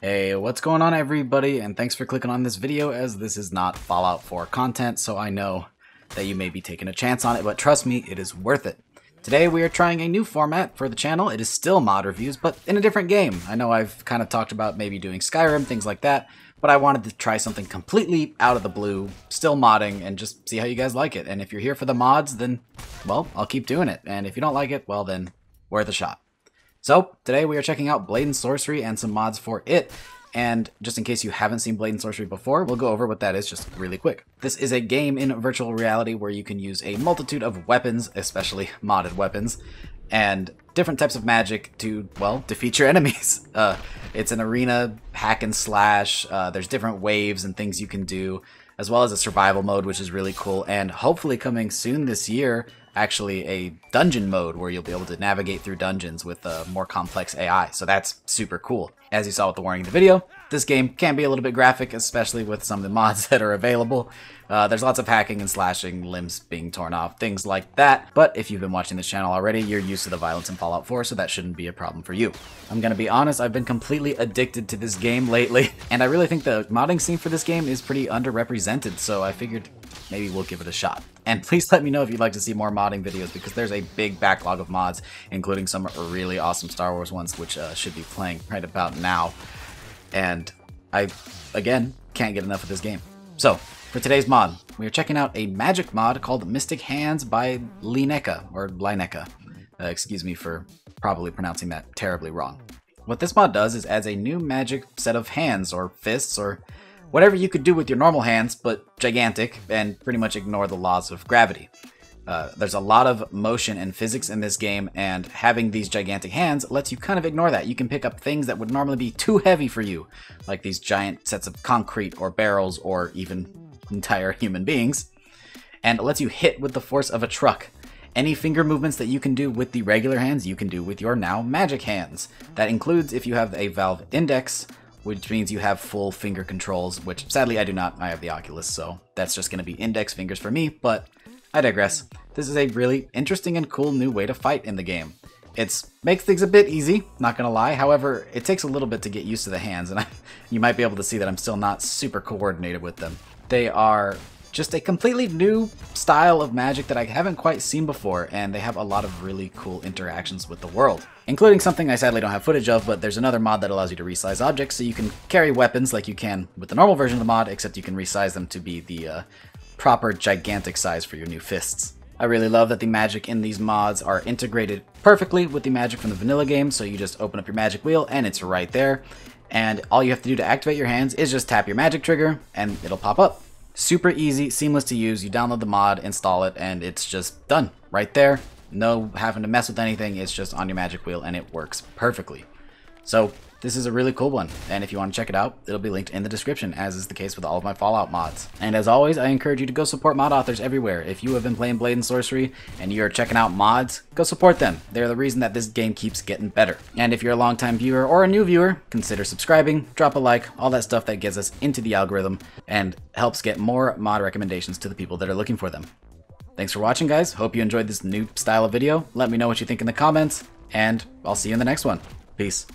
Hey, what's going on everybody, and thanks for clicking on this video, as this is not Fallout 4 content, so I know that you may be taking a chance on it, but trust me, it is worth it. Today we are trying a new format for the channel. It is still mod reviews, but in a different game. I know I've kind of talked about maybe doing Skyrim, things like that, but I wanted to try something completely out of the blue, still modding, and just see how you guys like it. And if you're here for the mods, then, well, I'll keep doing it. And if you don't like it, well then, worth a shot. So, today we are checking out Blade and Sorcery and some mods for it, and just in case you haven't seen Blade and Sorcery before, we'll go over what that is just really quick. This is a game in virtual reality where you can use a multitude of weapons, especially modded weapons, and different types of magic to, well, defeat your enemies. It's an arena hack and slash, there's different waves and things you can do, as well as a survival mode, which is really cool, and hopefully coming soon this year, actually a dungeon mode where you'll be able to navigate through dungeons with a more complex AI, so that's super cool. As you saw with the warning in the video, this game can be a little bit graphic, especially with some of the mods that are available. There's lots of hacking and slashing, limbs being torn off, things like that, but if you've been watching this channel already, you're used to the violence in Fallout 4, so that shouldn't be a problem for you. I'm gonna be honest, I've been completely addicted to this game lately, and I really think the modding scene for this game is pretty underrepresented, so I figured maybe we'll give it a shot. And please let me know if you'd like to see more modding videos, because there's a big backlog of mods, including some really awesome Star Wars ones, which should be playing right about now. And I, again, can't get enough of this game. So, for today's mod, we are checking out a magic mod called Mystic Hands by Lineka, or Lineka. Excuse me for probably pronouncing that terribly wrong. What this mod does is adds a new magic set of hands, or fists, or whatever you could do with your normal hands, but gigantic, and pretty much ignore the laws of gravity. There's a lot of motion and physics in this game, and having these gigantic hands lets you kind of ignore that. You can pick up things that would normally be too heavy for you, like these giant sets of concrete or barrels or even entire human beings, and it lets you hit with the force of a truck. Any finger movements that you can do with the regular hands, you can do with your now magic hands. That includes if you have a Valve Index, which means you have full finger controls, which sadly I do not. I have the Oculus, so that's just going to be index fingers for me, but I digress. This is a really interesting and cool new way to fight in the game. It makes things a bit easy, not gonna lie. However, it takes a little bit to get used to the hands, and you might be able to see that I'm still not super coordinated with them. They are just a completely new style of magic that I haven't quite seen before, and they have a lot of really cool interactions with the world, including something I sadly don't have footage of, but there's another mod that allows you to resize objects, so you can carry weapons like you can with the normal version of the mod, except you can resize them to be the proper gigantic size for your new fists. I really love that the magic in these mods are integrated perfectly with the magic from the vanilla game, so you just open up your magic wheel and it's right there, and all you have to do to activate your hands is just tap your magic trigger and it'll pop up. Super easy, seamless to use. You download the mod, install it, and it's just done right there. No having to mess with anything, it's just on your magic wheel and it works perfectly. So this is a really cool one, and if you want to check it out, it'll be linked in the description, as is the case with all of my Fallout mods. And as always, I encourage you to go support mod authors everywhere. If you have been playing Blade and Sorcery and you're checking out mods, go support them. They're the reason that this game keeps getting better. And if you're a longtime viewer or a new viewer, consider subscribing, drop a like, all that stuff that gets us into the algorithm and helps get more mod recommendations to the people that are looking for them. Thanks for watching, guys. Hope you enjoyed this new style of video. Let me know what you think in the comments, and I'll see you in the next one. Peace.